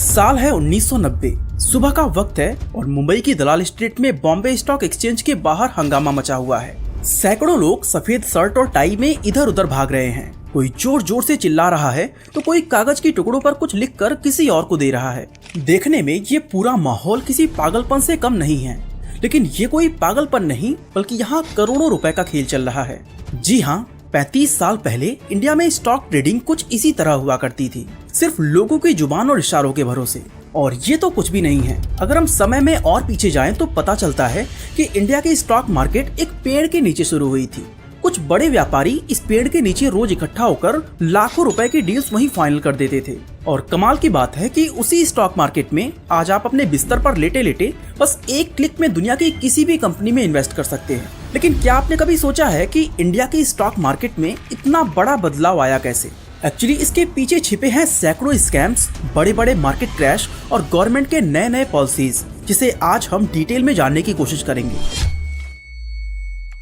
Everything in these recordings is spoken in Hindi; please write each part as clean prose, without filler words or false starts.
साल है 1990। सुबह का वक्त है और मुंबई की दलाल स्ट्रीट में बॉम्बे स्टॉक एक्सचेंज के बाहर हंगामा मचा हुआ है। सैकड़ों लोग सफेद शर्ट और टाई में इधर उधर भाग रहे हैं। कोई जोर जोर से चिल्ला रहा है तो कोई कागज की टुकड़ों पर कुछ लिखकर किसी और को दे रहा है। देखने में ये पूरा माहौल किसी पागलपन से कम नहीं है, लेकिन ये कोई पागलपन नहीं बल्कि यहाँ करोड़ों रुपए का खेल चल रहा है। जी हाँ, 35 साल पहले इंडिया में स्टॉक ट्रेडिंग कुछ इसी तरह हुआ करती थी, सिर्फ लोगों की जुबान और इशारों के भरोसे। और ये तो कुछ भी नहीं है। अगर हम समय में और पीछे जाएं तो पता चलता है कि इंडिया की स्टॉक मार्केट एक पेड़ के नीचे शुरू हुई थी। कुछ बड़े व्यापारी इस पेड़ के नीचे रोज इकट्ठा होकर लाखों रुपए की डील्स वहीं फाइनल कर देते थे। और कमाल की बात है कि उसी स्टॉक मार्केट में आज आप अपने बिस्तर पर लेटे लेटे बस एक क्लिक में दुनिया की किसी भी कंपनी में इन्वेस्ट कर सकते हैं। लेकिन क्या आपने कभी सोचा है कि इंडिया की स्टॉक मार्केट में इतना बड़ा बदलाव आया कैसे? एक्चुअली इसके पीछे छिपे हैं सैकड़ों स्कैम्स, बड़े बड़े मार्केट क्रैश और गवर्नमेंट के नए नए पॉलिसीज, जिसे आज हम डिटेल में जानने की कोशिश करेंगे।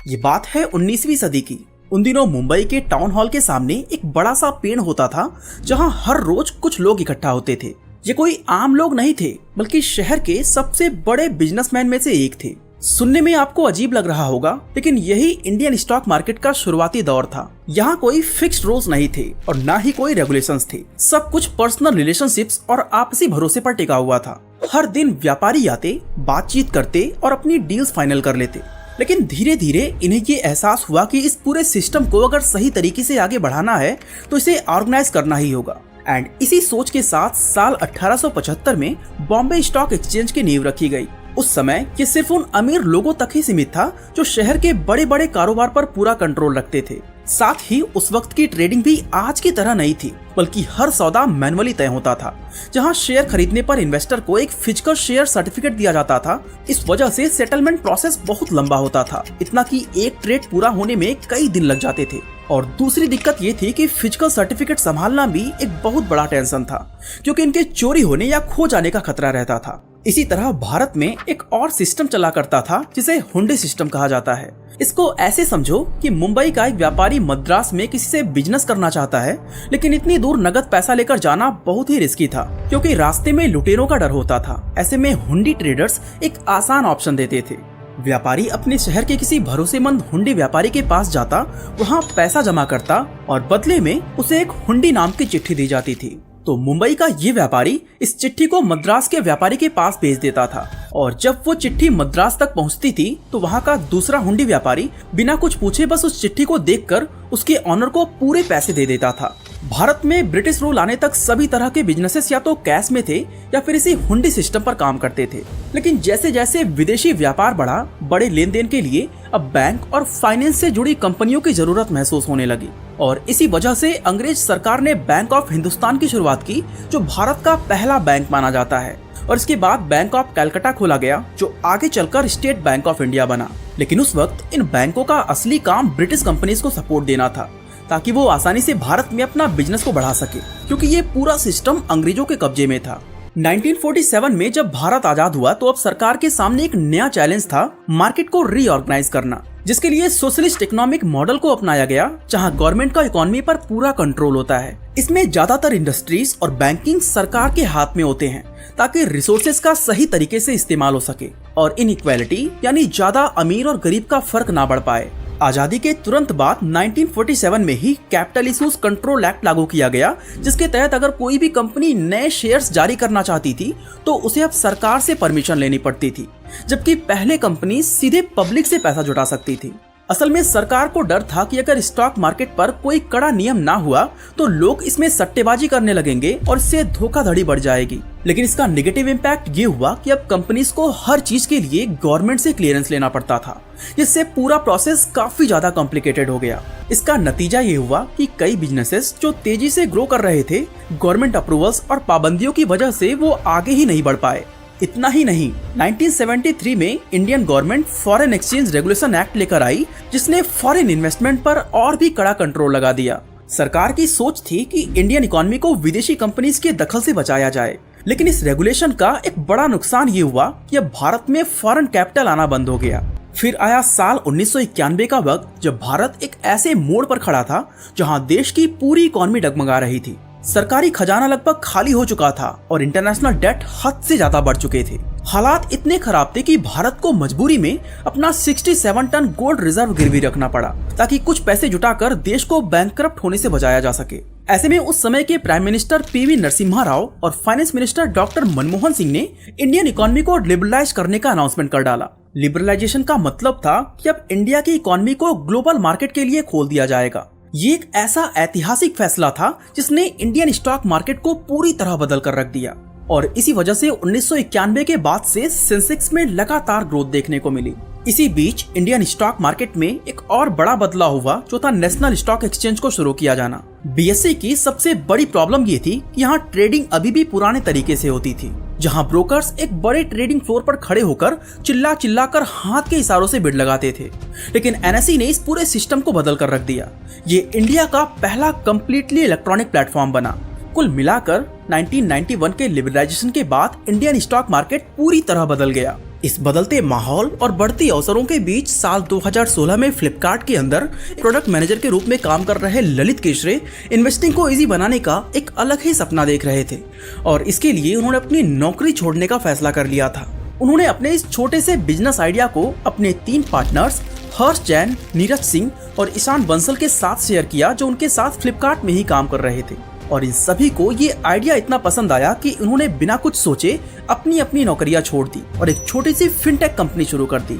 ये बात है 19वीं सदी की। उन दिनों मुंबई के टाउन हॉल के सामने एक बड़ा सा पेड़ होता था जहां हर रोज कुछ लोग इकट्ठा होते थे। ये कोई आम लोग नहीं थे बल्कि शहर के सबसे बड़े बिजनेसमैन में से एक थे। सुनने में आपको अजीब लग रहा होगा, लेकिन यही इंडियन स्टॉक मार्केट का शुरुआती दौर था। यहाँ कोई फिक्स्ड रूल्स नहीं थे और ना ही कोई रेगुलेशंस थे। सब कुछ पर्सनल रिलेशनशिप्स और आपसी भरोसे पर टिका हुआ था। हर दिन व्यापारी आते, बातचीत करते और अपनी डील्स फाइनल कर लेते। लेकिन धीरे धीरे इन्हें ये एहसास हुआ कि इस पूरे सिस्टम को अगर सही तरीके से आगे बढ़ाना है तो इसे ऑर्गेनाइज करना ही होगा। एंड इसी सोच के साथ साल 1875 में बॉम्बे स्टॉक एक्सचेंज की नींव रखी गई। उस समय ये सिर्फ उन अमीर लोगों तक ही सीमित था जो शहर के बड़े बड़े कारोबार पर पूरा कंट्रोल रखते थे। साथ ही उस वक्त की ट्रेडिंग भी आज की तरह नहीं थी, बल्कि हर सौदा मैनुअली तय होता था। जहां शेयर खरीदने पर इन्वेस्टर को एक फिजिकल शेयर सर्टिफिकेट दिया जाता था। इस वजह से सेटलमेंट प्रोसेस बहुत लंबा होता था, इतना कि एक ट्रेड पूरा होने में कई दिन लग जाते थे। और दूसरी दिक्कत ये थी कि फिजिकल सर्टिफिकेट संभालना भी एक बहुत बड़ा टेंशन था, क्योंकि इनके चोरी होने या खो जाने का खतरा रहता था। इसी तरह भारत में एक और सिस्टम चला करता था जिसे हुंडी सिस्टम कहा जाता है। इसको ऐसे समझो कि मुंबई का एक व्यापारी मद्रास में किसी से बिजनेस करना चाहता है, लेकिन इतनी दूर नगद पैसा लेकर जाना बहुत ही रिस्की था, क्योंकि रास्ते में लुटेरों का डर होता था। ऐसे में हुंडी ट्रेडर्स एक आसान ऑप्शन देते थे। व्यापारी अपने शहर के किसी भरोसेमंद हुंडी व्यापारी के पास जाता, वहाँ पैसा जमा करता और बदले में उसे एक हुंडी नाम की चिट्ठी दी जाती थी। तो मुंबई का ये व्यापारी इस चिट्ठी को मद्रास के व्यापारी के पास भेज देता था। और जब वो चिट्ठी मद्रास तक पहुंचती थी तो वहाँ का दूसरा हुंडी व्यापारी बिना कुछ पूछे बस उस चिट्ठी को देखकर उसके ऑनर को पूरे पैसे दे देता था। भारत में ब्रिटिश रूल आने तक सभी तरह के बिजनेसेस या तो कैश में थे या फिर इसी हुंडी सिस्टम पर काम करते थे। लेकिन जैसे जैसे विदेशी व्यापार बढ़ा, बड़े लेन देन के लिए अब बैंक और फाइनेंस से जुड़ी कंपनियों की जरूरत महसूस होने लगी। और इसी वजह से अंग्रेज सरकार ने बैंक ऑफ हिंदुस्तान की शुरुआत की, जो भारत का पहला बैंक माना जाता है। और इसके बाद बैंक ऑफ कलकत्ता खोला गया, जो आगे चलकर स्टेट बैंक ऑफ इंडिया बना। लेकिन उस वक्त इन बैंकों का असली काम ब्रिटिश कंपनीज को सपोर्ट देना था, ताकि वो आसानी से भारत में अपना बिजनेस को बढ़ा सके, क्योंकि ये पूरा सिस्टम अंग्रेजों के कब्जे में था। 1947 में जब भारत आजाद हुआ तो अब सरकार के सामने एक नया चैलेंज था, मार्केट को रीऑर्गेनाइज करना, जिसके लिए सोशलिस्ट इकोनॉमिक मॉडल को अपनाया गया, जहां गवर्नमेंट का इकोनॉमी पर पूरा कंट्रोल होता है। इसमें ज्यादातर इंडस्ट्रीज और बैंकिंग सरकार के हाथ में होते हैं, ताकि रिसोर्सेज का सही तरीके से इस्तेमाल हो सके और इनइक्वालिटी यानी ज्यादा अमीर और गरीब का फर्क ना बढ़ पाए। आजादी के तुरंत बाद 1947 में ही कैपिटल इशूज कंट्रोल एक्ट लागू किया गया, जिसके तहत अगर कोई भी कंपनी नए शेयर्स जारी करना चाहती थी तो उसे अब सरकार से परमिशन लेनी पड़ती थी, जबकि पहले कंपनी सीधे पब्लिक से पैसा जुटा सकती थी। असल में सरकार को डर था कि अगर स्टॉक मार्केट पर कोई कड़ा नियम ना हुआ तो लोग इसमें सट्टेबाजी करने लगेंगे और इससे धोखाधड़ी बढ़ जाएगी। लेकिन इसका नेगेटिव इम्पैक्ट ये हुआ कि अब कंपनीज को हर चीज के लिए गवर्नमेंट से क्लियरेंस लेना पड़ता था, जिससे पूरा प्रोसेस काफी ज्यादा कॉम्प्लिकेटेड हो गया। इसका नतीजा ये हुआ कि कई बिजनेसेस जो तेजी से ग्रो कर रहे थे, गवर्नमेंट अप्रूवल्स और पाबंदियों की वजह से वो आगे ही नहीं बढ़ पाए। इतना ही नहीं, 1973 में Indian government foreign exchange regulation act लेकर आई, जिसने फॉरेन इन्वेस्टमेंट पर और भी कड़ा कंट्रोल लगा दिया। सरकार की सोच थी कि इंडियन इकोनॉमी को विदेशी कंपनीज के दखल से बचाया जाए, लेकिन इस रेगुलेशन का एक बड़ा नुकसान ये हुआ कि अब भारत में फॉरेन कैपिटल आना बंद हो गया। फिर आया साल 1991 का वक्त, जब भारत एक ऐसे मोड़ पर खड़ा था जहां देश की पूरी इकोनॉमी डगमगा रही थी। सरकारी खजाना लगभग खाली हो चुका था और इंटरनेशनल डेट हद से ज्यादा बढ़ चुके थे। हालात इतने खराब थे कि भारत को मजबूरी में अपना 67 टन गोल्ड रिजर्व गिरवी रखना पड़ा ताकि कुछ पैसे जुटाकर देश को बैंकक्रप्ट होने से बचाया जा सके। ऐसे में उस समय के prime minister PV Narasimha Rao और finance minister doctor Manmohan Singh ने इंडियन इकोनॉमी को लिबरलाइज करने का अनाउंसमेंट कर डाला। लिबरलाइजेशन का मतलब था कि अब इंडिया की इकोनॉमी को ग्लोबल मार्केट के लिए खोल दिया जाएगा। ये एक ऐसा ऐतिहासिक फैसला था जिसने इंडियन स्टॉक मार्केट को पूरी तरह बदल कर रख दिया और इसी वजह से 1991 के बाद से सेंसेक्स में लगातार ग्रोथ देखने को मिली। इसी बीच इंडियन स्टॉक मार्केट में एक और बड़ा बदलाव हुआ जो था नेशनल स्टॉक एक्सचेंज को शुरू किया जाना। बीएसई की सबसे बड़ी प्रॉब्लम ये थी कि यहाँ ट्रेडिंग अभी भी पुराने तरीके से होती थी, जहाँ ब्रोकर्स एक बड़े ट्रेडिंग फ्लोर पर खड़े होकर चिल्ला कर हाथ के इशारों से बिड लगाते थे। लेकिन एनएसई ने इस पूरे सिस्टम को बदल कर रख दिया। ये इंडिया का पहला कंप्लीटली इलेक्ट्रॉनिक प्लेटफॉर्म बना। कुल मिलाकर 1991 के लिबरलाइजेशन के बाद इंडियन स्टॉक मार्केट पूरी तरह बदल गया। इस बदलते माहौल और बढ़ती अवसरों के बीच साल 2016 में फ्लिपकार्ट के अंदर प्रोडक्ट मैनेजर के रूप में काम कर रहे ललित केशरे इन्वेस्टिंग को इजी बनाने का एक अलग ही सपना देख रहे थे और इसके लिए उन्होंने अपनी नौकरी छोड़ने का फैसला कर लिया था। उन्होंने अपने इस छोटे से बिजनेस आइडिया को अपने 3 पार्टनर्स हर्ष जैन, नीरज सिंह और ईशान बंसल के साथ शेयर किया, जो उनके साथ फ्लिपकार्ट में ही काम कर रहे थे। और इन सभी को ये आइडिया इतना पसंद आया कि उन्होंने बिना कुछ सोचे अपनी नौकरियां छोड़ दी और एक छोटी सी फिनटेक कंपनी शुरू कर दी।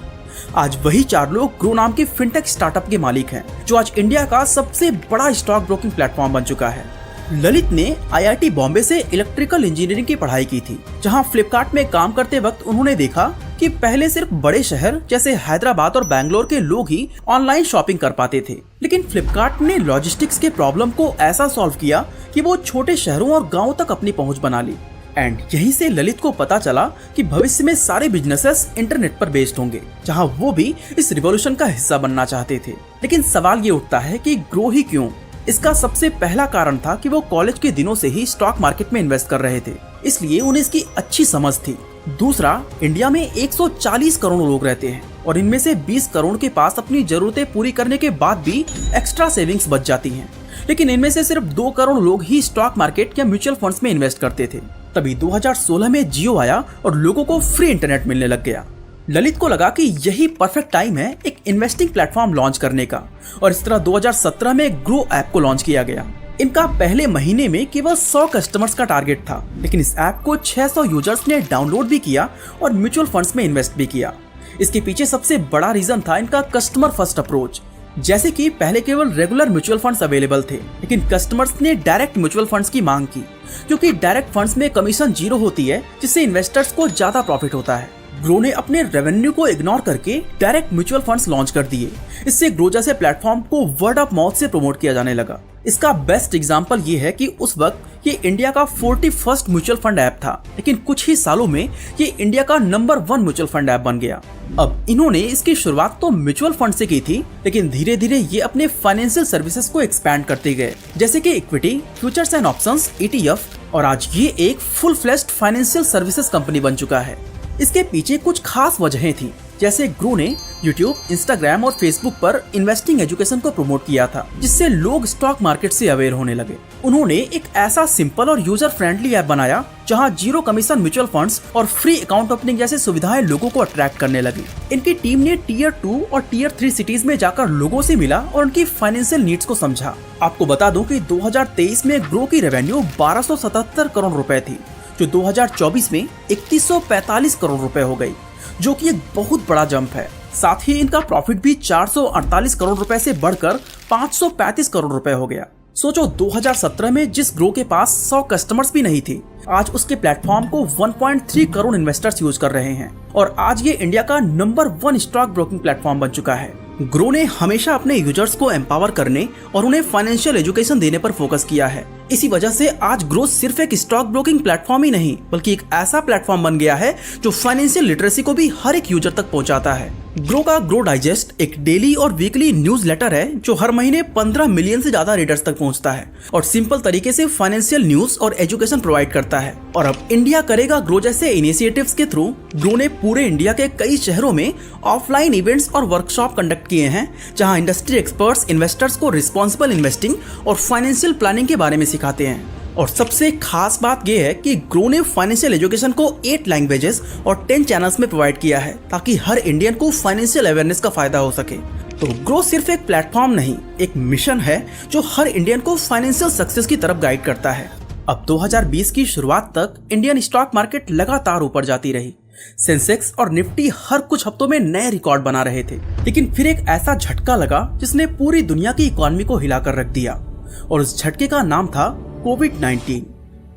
आज वही 4 लोग ग्रो नाम के फिनटेक स्टार्टअप के मालिक हैं, जो आज इंडिया का सबसे बड़ा स्टॉक ब्रोकिंग प्लेटफॉर्म बन चुका है। ललित ने आईआईटी बॉम्बे से इलेक्ट्रिकल इंजीनियरिंग की पढ़ाई की थी, जहां फ्लिपकार्ट में काम करते वक्त उन्होंने देखा कि पहले सिर्फ बड़े शहर जैसे हैदराबाद और बैंगलोर के लोग ही ऑनलाइन शॉपिंग कर पाते थे, लेकिन फ्लिपकार्ट ने लॉजिस्टिक्स के प्रॉब्लम को ऐसा सॉल्व किया कि वो छोटे शहरों और गाँव तक अपनी पहुँच बना ली। एंड यहीं से ललित को पता चला कि भविष्य में सारे बिजनेसेस इंटरनेट पर बेस्ड होंगे, जहां वो भी इस रिवॉल्यूशन का हिस्सा बनना चाहते थे। लेकिन सवाल ये उठता है कि ग्रो ही क्यों? इसका सबसे पहला कारण था कि वो कॉलेज के दिनों से ही स्टॉक मार्केट में इन्वेस्ट कर रहे थे, इसलिए उन्हें इसकी अच्छी समझ थी। दूसरा, इंडिया में 140 करोड़ लोग रहते हैं और इनमें से 20 करोड़ के पास अपनी जरूरतें पूरी करने के बाद भी एक्स्ट्रा सेविंग्स बच जाती हैं। लेकिन इनमें से सिर्फ 2 करोड़ लोग ही स्टॉक मार्केट या म्यूचुअल फंड्स में इन्वेस्ट करते थे। तभी 2016 में जियो आया और लोगों को फ्री इंटरनेट मिलने लग गया। ललित को लगा कि यही परफेक्ट टाइम है एक इन्वेस्टिंग प्लेटफॉर्म लॉन्च करने का और इस तरह 2017 में ग्रो ऐप को लॉन्च किया गया। इनका पहले महीने में केवल 100 कस्टमर्स का टारगेट था, लेकिन इस ऐप को 600 यूजर्स ने डाउनलोड भी किया और म्यूचुअल फंड्स में इन्वेस्ट भी किया। इसके पीछे सबसे बड़ा रीजन था इनका कस्टमर फर्स्ट अप्रोच। जैसे कि पहले केवल रेगुलर म्यूचुअल फंड्स अवेलेबल थे, लेकिन कस्टमर्स ने डायरेक्ट म्यूचुअल फंड्स की मांग की, क्योंकि डायरेक्ट फंड्स में कमीशन 0 होती है, जिससे इन्वेस्टर्स को ज्यादा प्रॉफिट होता है। ग्रो ने अपने रेवेन्यू को इग्नोर करके डायरेक्ट म्यूचुअल फंड्स लॉन्च कर दिए। इससे ग्रो जैसे प्लेटफॉर्म को वर्ड ऑफ माउथ से प्रमोट किया जाने लगा। इसका बेस्ट एग्जांपल ये है कि उस वक्त ये इंडिया का 41st म्यूचुअल फंड ऐप था, लेकिन कुछ ही सालों में ये इंडिया का नंबर 1 म्यूचुअल फंड ऐप बन गया। अब इन्होंने इसकी शुरुआत तो म्यूचुअल फंड से की थी, लेकिन धीरे धीरे ये अपने फाइनेंशियल सर्विसेज को एक्सपैंड करते गए, जैसे कि equity, futures and options, ETF, और आज ये एक full fleshed financial services company बन चुका है। इसके पीछे कुछ खास वजहें थी, जैसे ग्रो ने यूट्यूब, इंस्टाग्राम और फेसबुक पर इन्वेस्टिंग एजुकेशन को प्रमोट किया था, जिससे लोग स्टॉक मार्केट से अवेयर होने लगे। उन्होंने एक ऐसा सिंपल और यूजर फ्रेंडली ऐप बनाया जहां 0 कमीशन म्यूचुअल फंड्स और फ्री अकाउंट ओपनिंग जैसी सुविधाएं लोगों को अट्रैक्ट करने लगी। इनकी टीम ने Tier 2 और Tier 3 सिटीज में जाकर लोगों से मिला और उनकी फाइनेंशियल नीड्स को समझा। आपको बता दूं कि 2023 में ग्रो की रेवेन्यू 1277 करोड़ रुपए थी, जो 2024 में 3145 करोड़ रुपए हो गई, जो कि एक बहुत बड़ा जंप है। साथ ही इनका प्रॉफिट भी 448 करोड़ रुपए से बढ़कर 535 करोड़ रुपए हो गया। सोचो 2017 में जिस ग्रो के पास 100 कस्टमर्स भी नहीं थे, आज उसके प्लेटफॉर्म को 1.3 करोड़ इन्वेस्टर्स यूज कर रहे हैं और आज ये इंडिया का नंबर 1 स्टॉक ब्रोकिंग प्लेटफॉर्म बन चुका है। ग्रो ने हमेशा अपने यूजर्स को एम्पावर करने और उन्हें फाइनेंशियल एजुकेशन देने पर फोकस किया है। इसी वजह से आज ग्रो सिर्फ एक स्टॉक ब्रोकिंग प्लेटफॉर्म ही नहीं, बल्कि एक ऐसा प्लेटफॉर्म बन गया है जो फाइनेंशियल लिटरेसी को भी हर एक यूजर तक पहुंचाता है। ग्रो का ग्रो डाइजेस्ट एक डेली और वीकली न्यूज लेटर है जो हर महीने 15 मिलियन से ज्यादा रीडर्स तक पहुंचता है और सिंपल तरीके से फाइनेंशियल न्यूज और एजुकेशन प्रोवाइड करता है। और अब इंडिया करेगा ग्रो जैसे इनिशिएटिव्स के थ्रू ग्रो ने पूरे इंडिया के कई शहरों में ऑफलाइन इवेंट्स और वर्कशॉप कंडक्ट किए हैं, जहां इंडस्ट्री एक्सपर्ट्स इन्वेस्टर्स को रिस्पॉन्सिबल इन्वेस्टिंग और फाइनेंशियल प्लानिंग के बारे में सिखाते हैं। और सबसे खास बात यह है कि ग्रो ने फाइनेंशियल एजुकेशन को 8 लैंग्वेजेस और 10 चैनल्स में प्रोवाइड किया है ताकि हर इंडियन को फाइनेंशियल अवेयरनेस का फायदा हो सके। तो ग्रो सिर्फ एक प्लेटफॉर्म नहीं, एक मिशन है जो हर इंडियन को फाइनेंशियल सक्सेस की तरफ गाइड करता है। अब 2020 की शुरुआत तक इंडियन स्टॉक मार्केट लगातार ऊपर जाती रही। सेंसेक्स और निफ्टी हर कुछ हफ्तों में नए रिकॉर्ड बना रहे थे, लेकिन फिर एक ऐसा झटका लगा जिसने पूरी दुनिया की इकोनॉमी को हिलाकर रख दिया, और उस झटके का नाम था कोविड-19।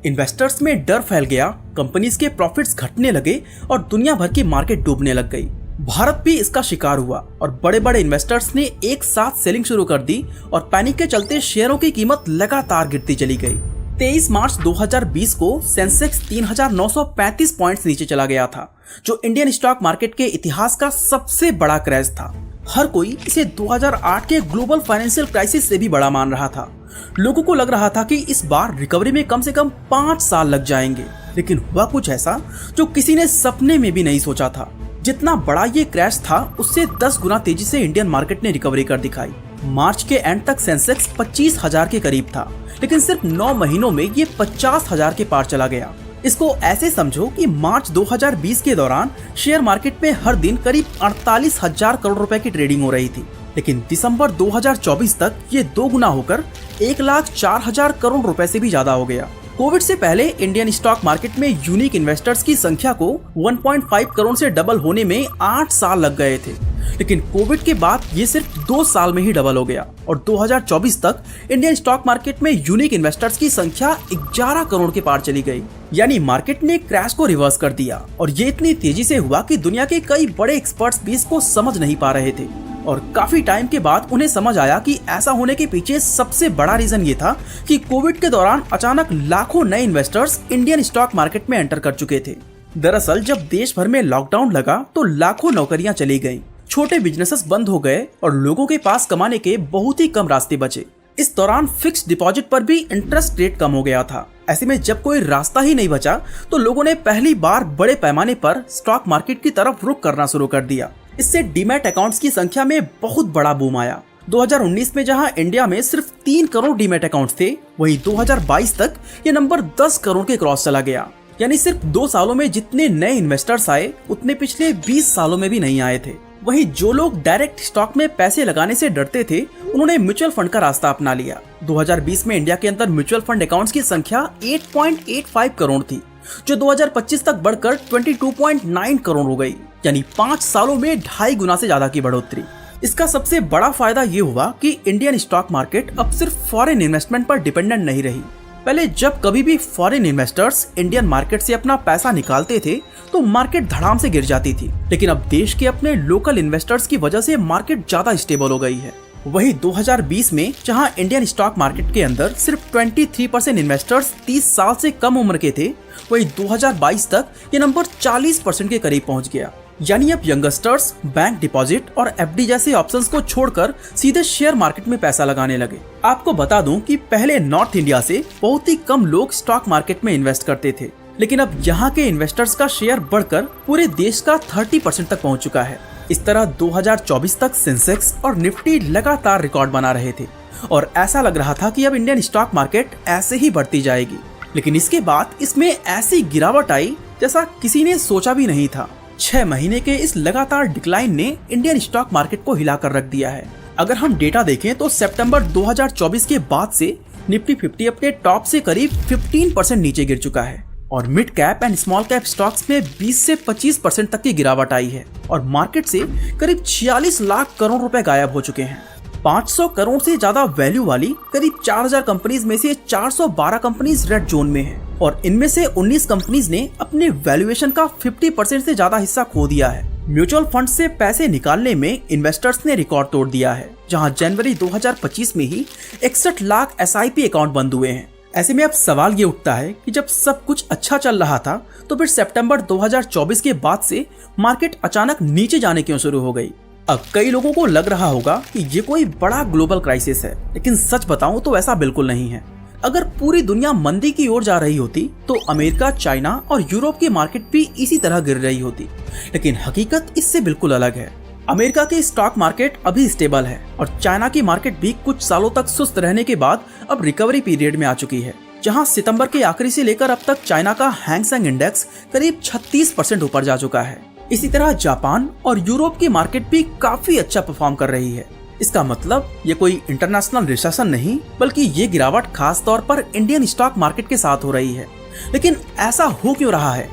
इन्वेस्टर्स में डर फैल गया, कंपनीज के प्रॉफिट्स घटने लगे और दुनिया भर की मार्केट डूबने लग गई। भारत भी इसका शिकार हुआ और बड़े बड़े इन्वेस्टर्स ने एक साथ सेलिंग शुरू कर दी और पैनिक के चलते शेयरों की कीमत लगातार गिरती चली गई। 23 मार्च 2020 को सेंसेक्स 3,935 पॉइंट्स नीचे चला गया था, जो इंडियन स्टॉक मार्केट के इतिहास का सबसे बड़ा क्रैश था। हर कोई इसे 2008 के ग्लोबल फाइनेंशियल क्राइसिस से भी बड़ा मान रहा था। लोगों को लग रहा था कि इस बार रिकवरी में कम से कम 5 साल लग जाएंगे, लेकिन हुआ कुछ ऐसा जो किसी ने सपने में भी नहीं सोचा था। जितना बड़ा ये क्रैश था, उससे 10 गुना तेजी से इंडियन मार्केट ने रिकवरी कर दिखाई। मार्च के एंड तक सेंसेक्स 25,000 के करीब था, लेकिन सिर्फ 9 महीनों में ये 50,000 के पार चला गया। इसको ऐसे समझो कि मार्च 2020 के दौरान शेयर मार्केट में हर दिन करीब 48,000 करोड़ रुपए की ट्रेडिंग हो रही थी, लेकिन दिसंबर 2024 तक ये 2 गुना होकर 1,04,000 करोड़ रुपए से भी ज्यादा हो गया। कोविड से पहले इंडियन स्टॉक मार्केट में यूनिक इन्वेस्टर्स की संख्या को 1.5 करोड़ से डबल होने में 8 साल लग गए थे, लेकिन कोविड के बाद ये सिर्फ 2 साल में ही डबल हो गया और 2024 तक इंडियन स्टॉक मार्केट में यूनिक इन्वेस्टर्स की संख्या 11 करोड़ के पार चली गई। यानी मार्केट ने क्रैश को रिवर्स कर दिया, और ये इतनी तेजी से हुआ कि दुनिया के कई बड़े एक्सपर्ट्स भी इसको समझ नहीं पा रहे थे। और काफी टाइम के बाद उन्हें समझ आया कि ऐसा होने के पीछे सबसे बड़ा रीजन ये था कि कोविड के दौरान अचानक लाखों नए इन्वेस्टर्स इंडियन स्टॉक मार्केट में एंटर कर चुके थे। दरअसल जब देश भर में लॉकडाउन लगा तो लाखों नौकरियां चली गईं, छोटे बिजनेसेस बंद हो गए और लोगों के पास कमाने के बहुत ही कम रास्ते बचे। इस दौरान फिक्स्ड डिपॉजिट पर भी इंटरेस्ट रेट कम हो गया था। ऐसे में जब कोई रास्ता ही नहीं बचा तो लोगों ने पहली बार बड़े पैमाने पर स्टॉक मार्केट की तरफ रुख करना शुरू कर दिया। इससे डीमैट अकाउंट्स की संख्या में बहुत बड़ा बूम आया। 2019 में जहां इंडिया में सिर्फ 3 करोड़ डीमैट अकाउंट्स थे, वहीं 2022 तक ये नंबर 10 करोड़ के क्रॉस चला गया। यानी सिर्फ 2 सालों में जितने नए इन्वेस्टर्स आए उतने पिछले 20 सालों में भी नहीं आए थे। वहीं जो लोग डायरेक्ट स्टॉक में पैसे लगाने से डरते थे, उन्होंने म्यूचुअल फंड का रास्ता अपना लिया। 2020 में इंडिया के अंदर म्यूचुअल फंड अकाउंट्स की संख्या 8.85 करोड़ थी, जो 2025 तक बढ़कर 22.9 करोड़ हो गई। यानी 5 सालों में 2.5 गुना से ज्यादा की बढ़ोतरी। इसका सबसे बड़ा फायदा ये हुआ कि इंडियन स्टॉक मार्केट अब सिर्फ फॉरेन इन्वेस्टमेंट पर डिपेंडेंट नहीं रही। पहले जब कभी भी फॉरेन इन्वेस्टर्स इंडियन मार्केट से अपना पैसा निकालते थे तो मार्केट धड़ाम से गिर जाती थी, लेकिन अब देश के अपने लोकल इन्वेस्टर्स की वजह से मार्केट ज्यादा स्टेबल हो गई है। वही 2020 में जहां इंडियन स्टॉक मार्केट के अंदर सिर्फ 23% इन्वेस्टर्स 30 साल से कम उम्र के थे, वही 2022 तक ये नंबर 40% के करीब पहुंच गया। यानी अब यंगस्टर्स बैंक डिपॉजिट और एफडी जैसे ऑप्शंस को छोड़कर सीधे शेयर मार्केट में पैसा लगाने लगे। आपको बता दूं कि पहले नॉर्थ इंडिया से बहुत ही कम लोग स्टॉक मार्केट में इन्वेस्ट करते थे, लेकिन अब यहाँ के इन्वेस्टर्स का शेयर बढ़कर पूरे देश का 30% तक पहुँच चुका है। इस तरह 2024 तक सेंसेक्स और निफ्टी लगातार रिकॉर्ड बना रहे थे और ऐसा लग रहा था कि अब इंडियन स्टॉक मार्केट ऐसे ही बढ़ती जाएगी, लेकिन इसके बाद इसमें ऐसी गिरावट आई जैसा किसी ने सोचा भी नहीं था। 6 महीने के इस लगातार डिक्लाइन ने इंडियन स्टॉक मार्केट को हिलाकर रख दिया है। अगर हम डेटा देखें तो सितंबर 2024 के बाद से निफ्टी 50 अपने टॉप से करीब 15% नीचे गिर चुका है और mid cap and small cap stocks में 20 से 25% तक की गिरावट आई है और मार्केट से करीब 46 लाख करोड़ रुपए गायब हो चुके हैं। 500 करोड़ से ज्यादा वैल्यू वाली करीब 4000 कंपनीज में से 412 कंपनीज रेड जोन में हैं और इनमें से 19 कंपनीज ने अपने वैल्यूएशन का 50% से ज्यादा हिस्सा खो दिया है। म्यूचुअल फंड से पैसे निकालने में इन्वेस्टर्स ने रिकॉर्ड तोड़ दिया है, जहां जनवरी 2025 में ही 61 लाख SIP अकाउंट बंद हुए हैं। ऐसे में अब सवाल ये उठता है कि जब सब कुछ अच्छा चल रहा था तो फिर सितंबर 2024 के बाद से मार्केट अचानक नीचे जाने क्यों शुरू हो गई। अब कई लोगों को लग रहा होगा कि ये कोई बड़ा ग्लोबल क्राइसिस है, लेकिन सच बताऊं तो ऐसा बिल्कुल नहीं है। अगर पूरी दुनिया मंदी की ओर जा रही होती तो अमेरिका, चाइना और यूरोप की मार्केट भी इसी तरह गिर रही होती, लेकिन हकीकत इससे बिल्कुल अलग है। अमेरिका की स्टॉक मार्केट अभी स्टेबल है और चाइना की मार्केट भी कुछ सालों तक सुस्त रहने के बाद अब रिकवरी पीरियड में आ चुकी है। जहां सितंबर के आखिरी से लेकर अब तक चाइना का हैंग सेंग इंडेक्स करीब 36% ऊपर जा चुका है। इसी तरह जापान और यूरोप की मार्केट भी काफी अच्छा परफॉर्म कर रही है। इसका मतलब ये कोई इंटरनेशनल रिसेशन नहीं, बल्कि ये गिरावट खास तौर पर इंडियन स्टॉक मार्केट के साथ हो रही है। लेकिन ऐसा हो क्यों रहा है?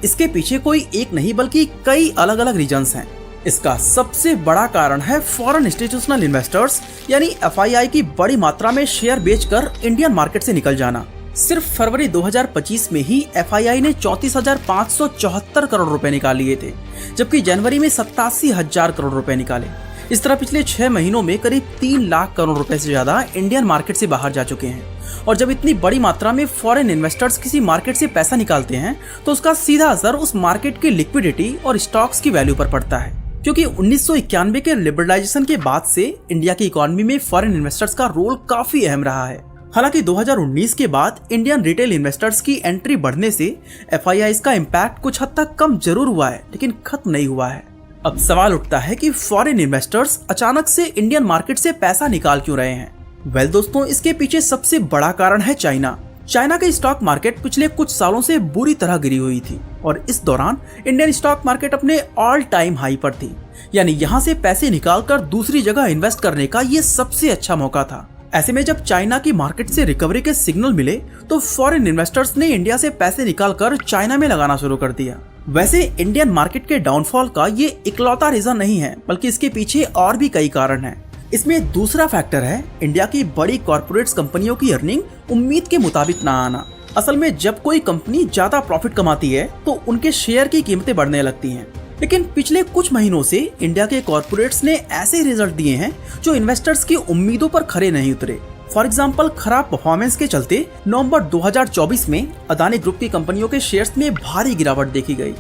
इसके पीछे कोई एक नहीं बल्कि कई अलग अलग रीजंस हैं। इसका सबसे बड़ा कारण है फॉरेन इंस्टीट्यूशनल इन्वेस्टर्स यानी FII की बड़ी मात्रा में शेयर बेचकर इंडियन मार्केट से निकल जाना। सिर्फ फरवरी 2025 में ही FII ने 34,574 करोड़ रुपए निकाल लिए थे, जबकि जनवरी में 87,000 करोड़ रुपए निकाले। इस तरह पिछले 6 महीनों में करीब 3 लाख करोड़ रुपए से ज्यादा इंडियन मार्केट से बाहर जा चुके हैं। और जब इतनी बड़ी मात्रा में फॉरेन इन्वेस्टर्स किसी मार्केट से पैसा निकालते हैं तो उसका सीधा असर उस मार्केट की लिक्विडिटी और स्टॉक्स की वैल्यू पर पड़ता है। क्योंकि 1991 के लिबरलाइजेशन के बाद से इंडिया की इकोनॉमी में फॉरेन इन्वेस्टर्स का रोल काफी अहम रहा है। हालांकि 2019 के बाद इंडियन रिटेल इन्वेस्टर्स की एंट्री बढ़ने से FIIs का इम्पैक्ट कुछ हद तक कम जरूर हुआ है, लेकिन खत्म नहीं हुआ है। अब सवाल उठता है कि फॉरेन इन्वेस्टर्स अचानक से इंडियन मार्केट से पैसा निकाल क्यों रहे हैं? दोस्तों, इसके पीछे सबसे बड़ा कारण है चाइना। चाइना की स्टॉक मार्केट पिछले कुछ सालों से बुरी तरह गिरी हुई थी और इस दौरान इंडियन स्टॉक मार्केट अपने ऑल टाइम हाई पर थी। यानी यहाँ से पैसे निकालकर दूसरी जगह इन्वेस्ट करने का ये सबसे अच्छा मौका था। ऐसे में जब चाइना की मार्केट से रिकवरी के सिग्नल मिले तो फॉरेन इन्वेस्टर्स ने इंडिया से पैसे निकालकर चाइना में लगाना शुरू कर दिया। वैसे इंडियन मार्केट के डाउनफॉल का ये इकलौता रीजन नहीं है, बल्कि इसके पीछे और भी कई कारण हैं। इसमें दूसरा फैक्टर है इंडिया की बड़ी कॉर्पोरेट्स कंपनियों की अर्निंग उम्मीद के मुताबिक ना आना। असल में जब कोई कंपनी ज्यादा प्रॉफिट कमाती है तो उनके शेयर की कीमतें बढ़ने लगती हैं। लेकिन पिछले कुछ महीनों से इंडिया के कॉर्पोरेट्स ने ऐसे रिजल्ट दिए हैं जो इन्वेस्टर्स की उम्मीदों पर खरे नहीं उतरे। फॉर एग्जाम्पल, खराब परफॉर्मेंस के चलते नवंबर 2024 में अदानी ग्रुप की कंपनियों के शेयर्स में भारी गिरावट देखी गई,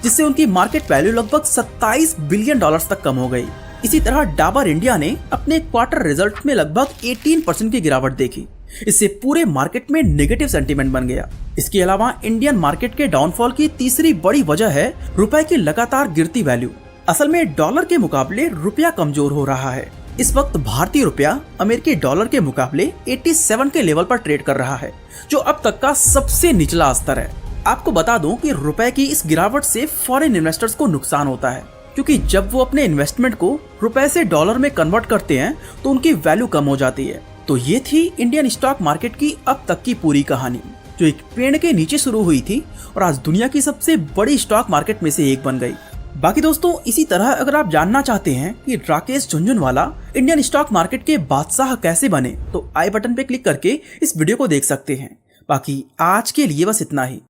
जिससे उनकी मार्केट वैल्यू लगभग 27 बिलियन डॉलर्स तक कम हो गई। इसी तरह डाबर इंडिया ने अपने क्वार्टर रिजल्ट में लगभग 18% की गिरावट देखी। इससे पूरे मार्केट में नेगेटिव सेंटीमेंट बन गया। इसके अलावा इंडियन मार्केट के डाउनफॉल की तीसरी बड़ी वजह है रुपए की लगातार गिरती वैल्यू। असल में डॉलर के मुकाबले रुपया कमजोर हो रहा है। इस वक्त भारतीय रुपया अमेरिकी डॉलर के मुकाबले 87 के लेवल पर ट्रेड कर रहा है, जो अब तक का सबसे निचला स्तर है। आपको बता दूं कि रुपए की इस गिरावट से फॉरेन इन्वेस्टर्स को नुकसान होता है, क्योंकि जब वो अपने इन्वेस्टमेंट को रुपए से डॉलर में कन्वर्ट करते हैं तो उनकी वैल्यू कम हो जाती है। तो ये थी इंडियन स्टॉक मार्केट की अब तक की पूरी कहानी, जो एक पेड़ के नीचे शुरू हुई थी और आज दुनिया की सबसे बड़ी स्टॉक मार्केट में से एक बन गई। बाकी दोस्तों, इसी तरह अगर आप जानना चाहते हैं कि Rakesh Jhunjhunwala Indian stock market के बादशाह कैसे बने, तो आई बटन पे क्लिक करके इस वीडियो को देख सकते हैं। बाकी आज के लिए बस इतना ही।